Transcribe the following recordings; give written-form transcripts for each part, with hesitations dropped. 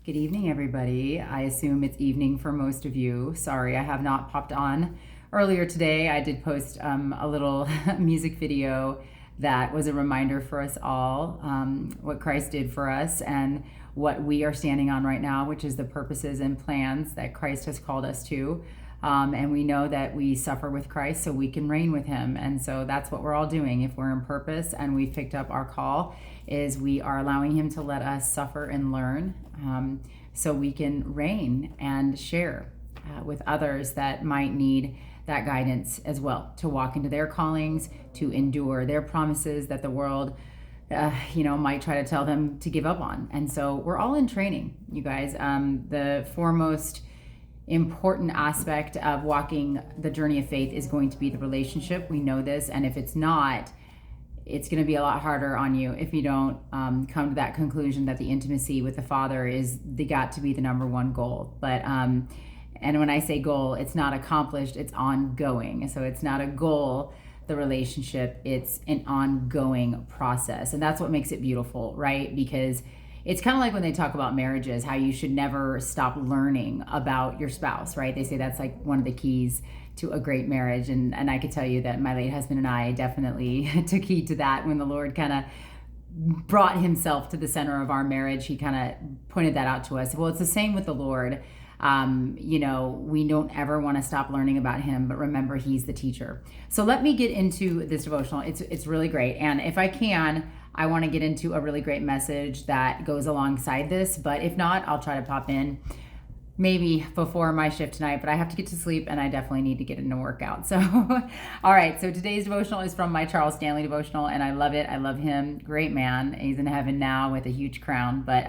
Good evening, everybody. I assume it's evening for most of you. Sorry, I have not popped on earlier today. I did post a little music video that was a reminder for us all what Christ did for us and what we are standing on right now, which is the purposes and plans that Christ has called us to. And we know that we suffer with Christ so we can reign with him. And so that's what we're all doing. If we're in purpose and we've picked up our call, is we are allowing him to let us suffer and learn so we can reign and share with others that might need that guidance as well, to walk into their callings, to endure their promises that the world might try to tell them to give up on. And so we're all in training, you guys. The foremost important aspect of walking the journey of faith is going to be the relationship. We know this. And if it's not, it's going to be a lot harder on you if you don't come to that conclusion that the intimacy with the Father is got to be the number one goal. But and when I say goal, it's not accomplished, it's ongoing. So it's not a goal, the relationship, it's an ongoing process. And that's what makes it beautiful, right? Because it's kind of like when they talk about marriages, how you should never stop learning about your spouse, right? They say that's like one of the keys to a great marriage. And I could tell you that my late husband and I definitely took heed to that when the Lord kind of brought himself to the center of our marriage. He kind of pointed that out to us. Well, it's the same with the Lord. We don't ever want to stop learning about him, but remember, he's the teacher. So let me get into this devotional. It's really great. And if I can, I want to get into a really great message that goes alongside this, but if not, I'll try to pop in maybe before my shift tonight, but I have to get to sleep and I definitely need to get in a workout. So, all right. So today's devotional is from my Charles Stanley devotional, and I love it. I love him. Great man. He's in heaven now with a huge crown, but,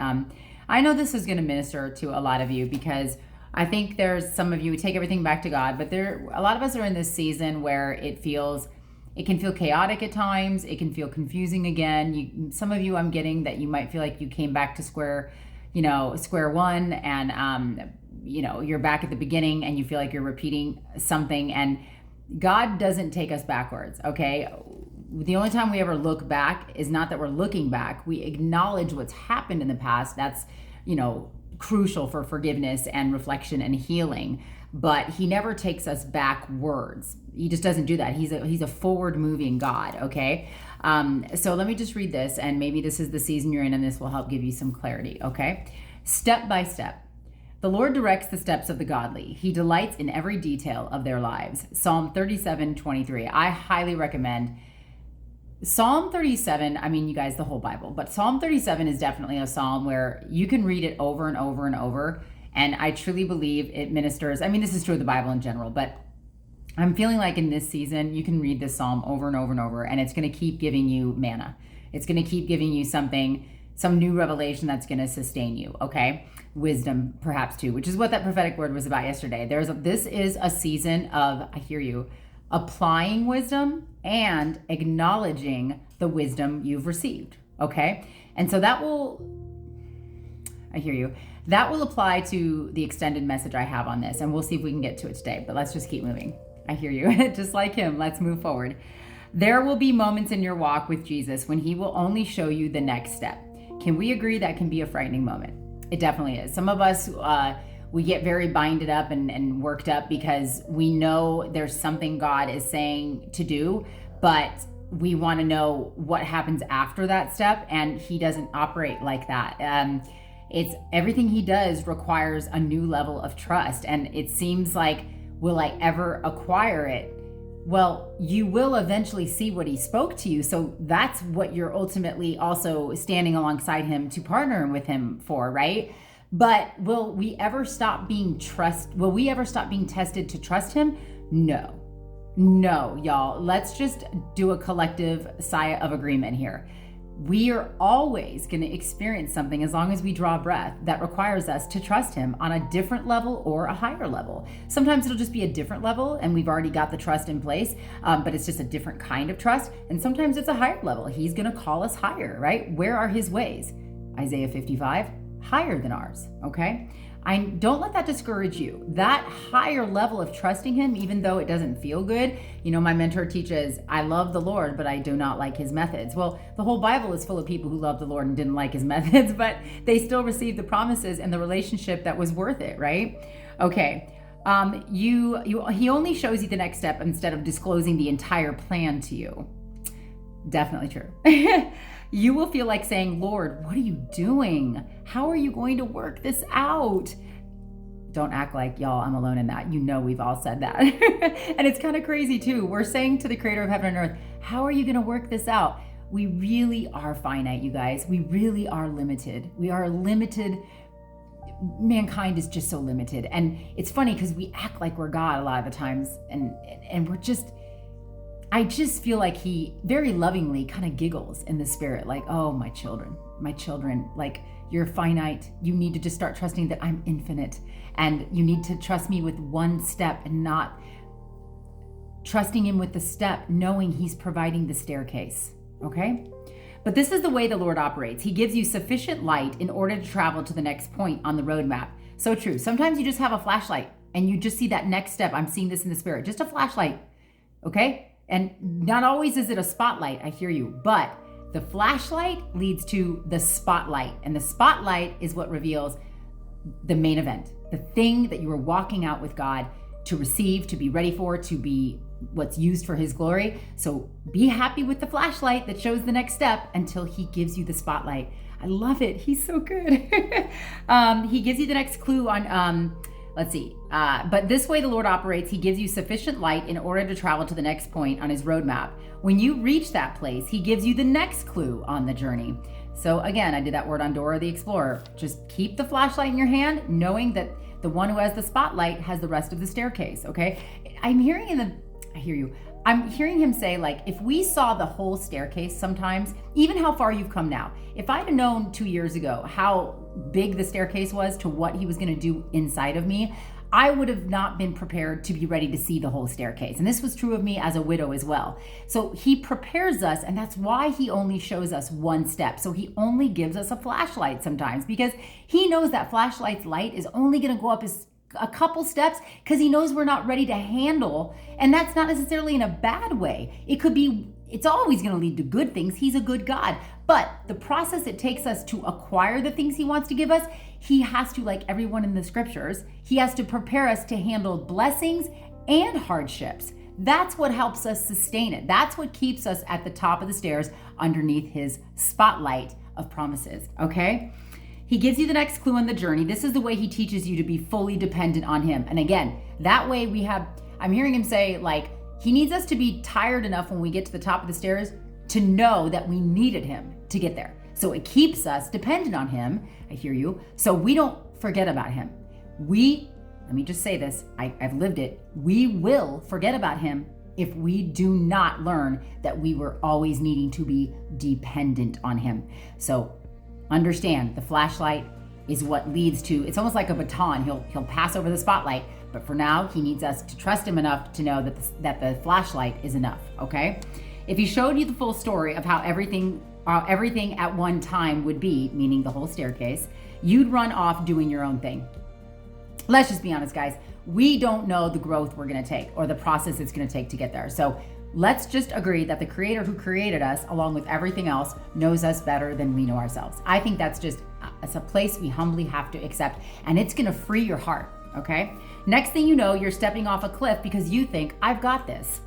I know this is going to minister to a lot of you because I think there's some of you who take everything back to God, but a lot of us are in this season where it can feel chaotic at times. It can feel confusing again. Some of you, I'm getting that you might feel like you came back to square one, and you're back at the beginning and you feel like you're repeating something. And God doesn't take us backwards, okay? The only time we ever look back is not that we're looking back. We acknowledge what's happened in the past. That's, crucial for forgiveness and reflection and healing. But he never takes us backwards. He just doesn't do that. He's a forward moving God, okay? So let me just read this, and maybe this is the season you're in and this will help give you some clarity, okay? Step by step. The Lord directs the steps of the godly. He delights in every detail of their lives. Psalm 37:23. I highly recommend Psalm 37, you guys, the whole Bible, but Psalm 37 is definitely a psalm where you can read it over and over and over. And I truly believe it ministers. This is true of the Bible in general, but I'm feeling like in this season, you can read this psalm over and over and over, and it's going to keep giving you manna. It's going to keep giving you something, some new revelation that's going to sustain you, okay? Wisdom, perhaps too, which is what that prophetic word was about yesterday. This is a season of, I hear you, applying wisdom and acknowledging the wisdom you've received, okay? And so that will apply to the extended message I have on this, and we'll see if we can get to it today, but let's just keep moving. I hear you. Just like him, let's move forward. There will be moments in your walk with Jesus when he will only show you the next step. Can we agree that can be a frightening moment? It definitely is. Some of us, we get very binded up and worked up because we know there's something God is saying to do, but we want to know what happens after that step, and he doesn't operate like that. It's everything he does requires a new level of trust, and it seems like, will I ever acquire it? Well, you will eventually see what he spoke to you, so that's what you're ultimately also standing alongside him to partner with him for, right? But will we ever stop being tested to trust him? No, y'all. Let's just do a collective sigh of agreement here. We are always going to experience something, as long as we draw breath, that requires us to trust him on a different level or a higher level. Sometimes it'll just be a different level and we've already got the trust in place, but it's just a different kind of trust. And sometimes it's a higher level. He's going to call us higher, right? Where are his ways? Isaiah 55. higher than ours, okay? Don't let that discourage you. That higher level of trusting him, even though it doesn't feel good. My mentor teaches, I love the Lord, but I do not like his methods. Well, the whole Bible is full of people who loved the Lord and didn't like his methods, but they still received the promises and the relationship that was worth it, right? Okay. He only shows you the next step instead of disclosing the entire plan to you. Definitely true. You will feel like saying, Lord, what are you doing? How are you going to work this out? Don't act like, y'all, I'm alone in that. We've all said that. And it's kind of crazy too. We're saying to the creator of heaven and earth, how are you going to work this out? We really are finite, you guys. We really are limited. We are limited. Mankind is just so limited. And it's funny because we act like we're God a lot of the times. And we're just, I just feel like he very lovingly kind of giggles in the spirit, like, oh, my children, like, you're finite. You need to just start trusting that I'm infinite. And you need to trust me with one step and not trusting him with the step, knowing he's providing the staircase. Okay? But this is the way the Lord operates. He gives you sufficient light in order to travel to the next point on the roadmap. So true. Sometimes you just have a flashlight and you just see that next step. I'm seeing this in the spirit, just a flashlight. Okay? And not always is it a spotlight, I hear you, but the flashlight leads to the spotlight. And the spotlight is what reveals the main event, the thing that you are walking out with God to receive, to be ready for, to be what's used for his glory. So be happy with the flashlight that shows the next step until he gives you the spotlight. I love it. He's so good. He gives you the next clue on, but this way the Lord operates. He gives you sufficient light in order to travel to the next point on his roadmap. When you reach that place, he gives you the next clue on the journey. So again, I did that word on Dora the Explorer. Just keep the flashlight in your hand, knowing that the one who has the spotlight has the rest of the staircase, okay? I hear you. I'm hearing him say, like, if we saw the whole staircase sometimes, even how far you've come now, if I'd have known 2 years ago how big the staircase was to what he was going to do inside of me, I would have not been prepared to be ready to see the whole staircase. And this was true of me as a widow as well. So he prepares us, and that's why he only shows us one step. So he only gives us a flashlight sometimes, because he knows that flashlight's light is only going to go up as a couple steps, because he knows we're not ready to handle. And that's not necessarily in a bad way. It's always going to lead to good things. He's a good God. But the process it takes us to acquire the things he wants to give us, he has to, like everyone in the scriptures, he has to prepare us to handle blessings and hardships. That's what helps us sustain it. That's what keeps us at the top of the stairs underneath his spotlight of promises, okay? He gives you the next clue on the journey. This is the way he teaches you to be fully dependent on him. And again, that way I'm hearing him say, like, he needs us to be tired enough when we get to the top of the stairs to know that we needed him to get there. So it keeps us dependent on him, I hear you, so we don't forget about him. Let me just say this, I've lived it. We will forget about him if we do not learn that we were always needing to be dependent on him. So understand, the flashlight is what leads to, it's almost like a baton. He'll pass over the spotlight, but for now, he needs us to trust him enough to know that the flashlight is enough, okay? If he showed you the full story of how everything at one time would be, meaning the whole staircase, you'd run off doing your own thing. Let's just be honest, guys. We don't know the growth we're going to take or the process it's going to take to get there. So let's just agree that the creator who created us, along with everything else, knows us better than we know ourselves. I think it's a place we humbly have to accept, and it's going to free your heart, okay? Next thing you know, you're stepping off a cliff because you think, I've got this.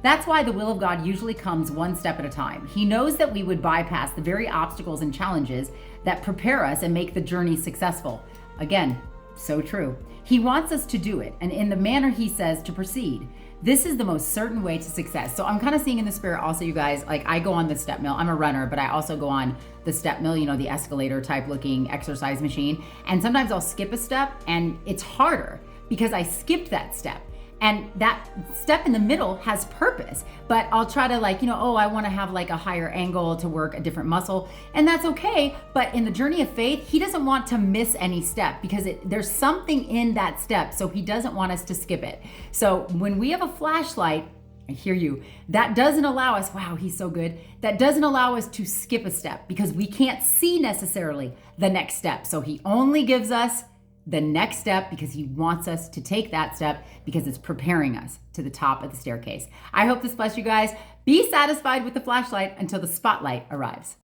That's why the will of God usually comes one step at a time. He knows that we would bypass the very obstacles and challenges that prepare us and make the journey successful. Again, so true. He wants us to do it, and in the manner he says to proceed. This is the most certain way to success. So I'm kind of seeing in the spirit also, you guys, like I go on the step mill. I'm a runner, but I also go on the step mill, the escalator type looking exercise machine. And sometimes I'll skip a step and it's harder because I skipped that step. And that step in the middle has purpose, but I'll try to I want to have like a higher angle to work a different muscle, and that's okay. But in the journey of faith, he doesn't want to miss any step because there's something in that step. So he doesn't want us to skip it. So when we have a flashlight, I hear you. That doesn't allow us, wow, he's so good. That doesn't allow us to skip a step because we can't see necessarily the next step. So he only gives us the next step because he wants us to take that step because it's preparing us to the top of the staircase. I hope this blessed you guys. Be satisfied with the flashlight until the spotlight arrives.